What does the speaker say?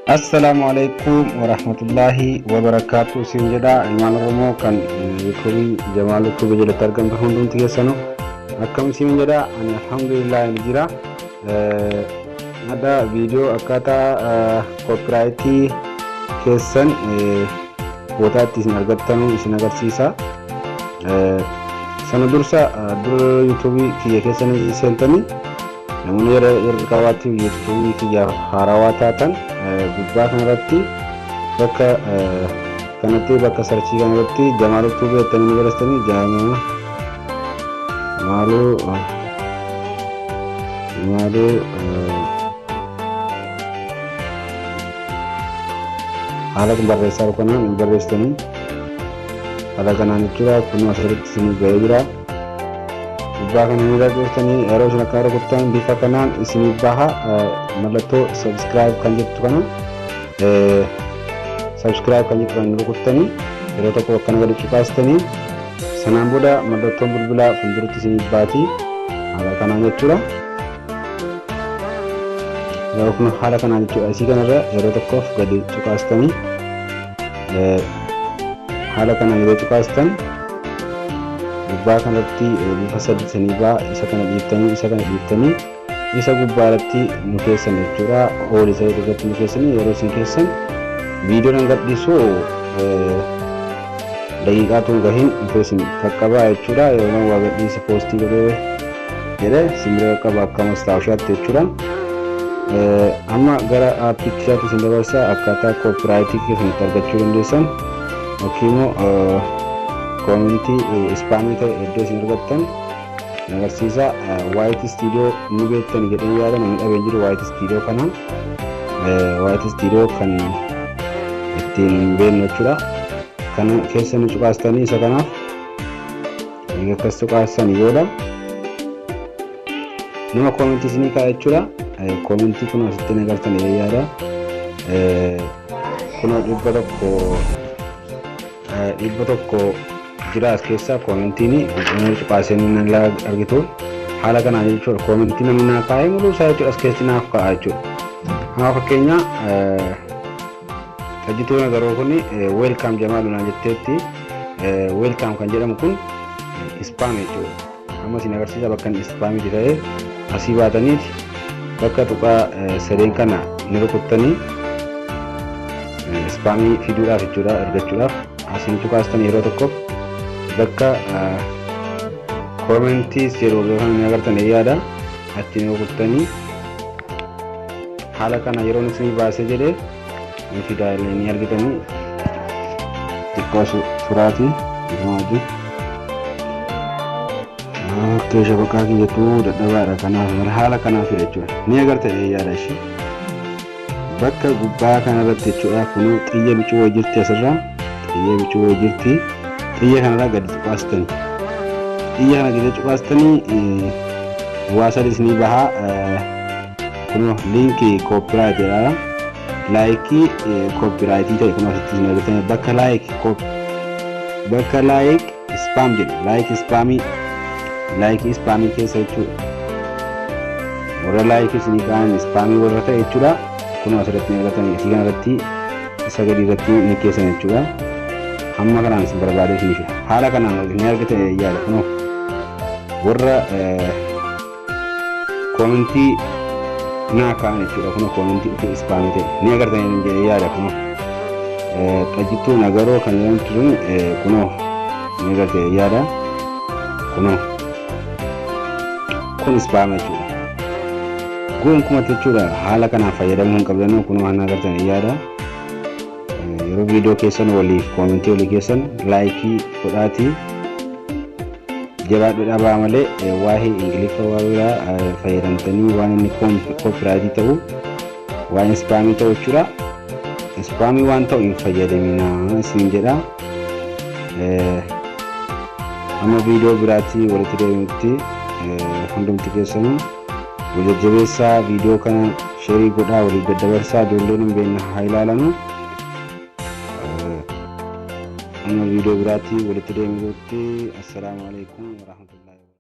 Assalamualaikum warahmatullahi wabarakatuh. Sinjada ilman Oromoo kan yuutuubii Jamaal Yuutuubii jalatti argamtu hundumti keessanuu akkam sinjada ani alhamdulillah jira. Ada video akkaataa copyrightii keessan bootaatti isin argattanu isin agarsiisa. Sana dursa yuutuubii kiyya keessanii seentanii namoonni yeroo qabaatti yuutuubii kiyya haarawaa taatan gubbaa kanarratti bakka kanatti bakka sarchii kanarratti Jamaal Yuutuubii jettanii barreessanii Jamaalu haala barreessaa kanaan barreessanii haala kanaan jechuudha. Kun asirratti isin ga'ee jira. Gubbaa kana ni barreessanii yeroo isin akka rukuttan bifa kanaan isin baha mallattoo subscribe kan jettu kana subscribe kan jettu kan rukuttanii yeroo tokko akkana gadi cuqaastanii sanaan booda mallattoon bilbilaa fuulduratti isin baati haala kanaan jechuudha. Yeroo kun haala kanaan jechuudha. Isii kanarra yeroo tokkoof gadi cuqaastanii haala kanaan yeroo cuqaastan gubbaa kanatti bifa sadii sanii baa isa kana dhiiftanii isa gubbaarratti nu keessan jechuudha. Ool isa irratti nu keessanii yeroo isin keessan viidiyoon gadhiisu daqiiqaa tun gahin isin qaqqabaa jechuudha. Yeroo waa gadhiisi poostii godhee jedhe simbira qaqqaba akka mastaawushaatti jechuudha. Amma gara aappikishaatti isin dabarsa akkaataa copyrightii keessanitti argachuu dandeessan yookiin koomenti spaamii ta'e iddoo isin argattan agarsiisa. White Studio ni beektan jedhanii yaadan inni dhabee jiru White Studio kana White Studio kan ittiin beeknu jechuudha. Kana keessa nu cuqaastanii isa kanaaf akkas cuqaastanii booda nama koomentii isinii kaa'e jechuudha. Koomentii kun asitti agartan yaada kun dhibba tokko jira as keessa koomentiin namni cuqaasanii nan argitu haala kanaan jechuudha. Koomentii namni naa kaa'e muluu isaa jechuudha as keessatti naaf ka'a jechuudha. Haa fakkeenya tajjituu nagaroo kun welcome Jamaal naan jetteetti welcome kan jedhamu kun spam jechuudha. Amma isin agarsiisa bakka inni spamii ta'ee asii baataniiti bakka tuqaa sadeen kana ni rukuttanii spamii fiduudhaaf jechuudha argachuudhaaf asiin tuqaastan yeroo tokko bakka koomentiis yeroo kan agartan yaada achiin rukuttanii haala kana yeroo isin baasee jedhee ni fidaa ni argitanii xiqqoo suraatii maaji keessa bakka kiyyatu dadhabaadha. Kanaaf haala kanaaf jechuudha ni agartan yaada ishee bakka gubbaa kanarratti jechuudha. Kun xiyya bicuu jirti asirraa xiyya bicuu jirti. Xiyya kanarraa gadi cuqaastanii xiyya kana gadi cuqaastanii waasaa isinii bahaa kun linkii copyright jedha. Laayikii copyrightii ta'e kun asitti isin argatanii bakka laayik spam jedhu laayikii spaamii keessa jechuudha. Warra laayikii isinii kaa'an spaamii warra ta'e jechuudha. Kun asirratti ni argatanii isii kanarratti isa gadi irratti ni keessan jechuudha. Amma kanaan isin barbaadee isiniif haala kanaan ni argatan yaada kun warra koomentii naa kaa'an jechuudha. Kun koomentii spaamii ta'e ni agartanii jedhee yaada kun tajjituu nagaroo kan jedhamtu sun kun ni agartee yaada kun spaamii jechuudha. Gonkumaa jechuudha. Haala kanaan fayyadamuu hin qabdan kun waan agartan yaada. Yeroo viidiyoo keessan waliif koomentii walii keessan laayikii godhaatii jabaadhu dhabaa malee waa'ee ingiliffa waa fayyadamtanii waan inni copyrightii ta'u waan spaamii ta'u jechuudha. Spaamii waan ta'u hin fayyadaminaa isin jedha. Amma viidiyoo biraatii walitti deebinutti hundumti keessanuu wajjajjabeessaa viidiyoo kana sheerii godhaa waliif daddabarsaa ijoolleen hin beekne haa ilaalanu. Amma viidiyoo biraatii walitti deebinutti assalamu alaikum warahmatullahi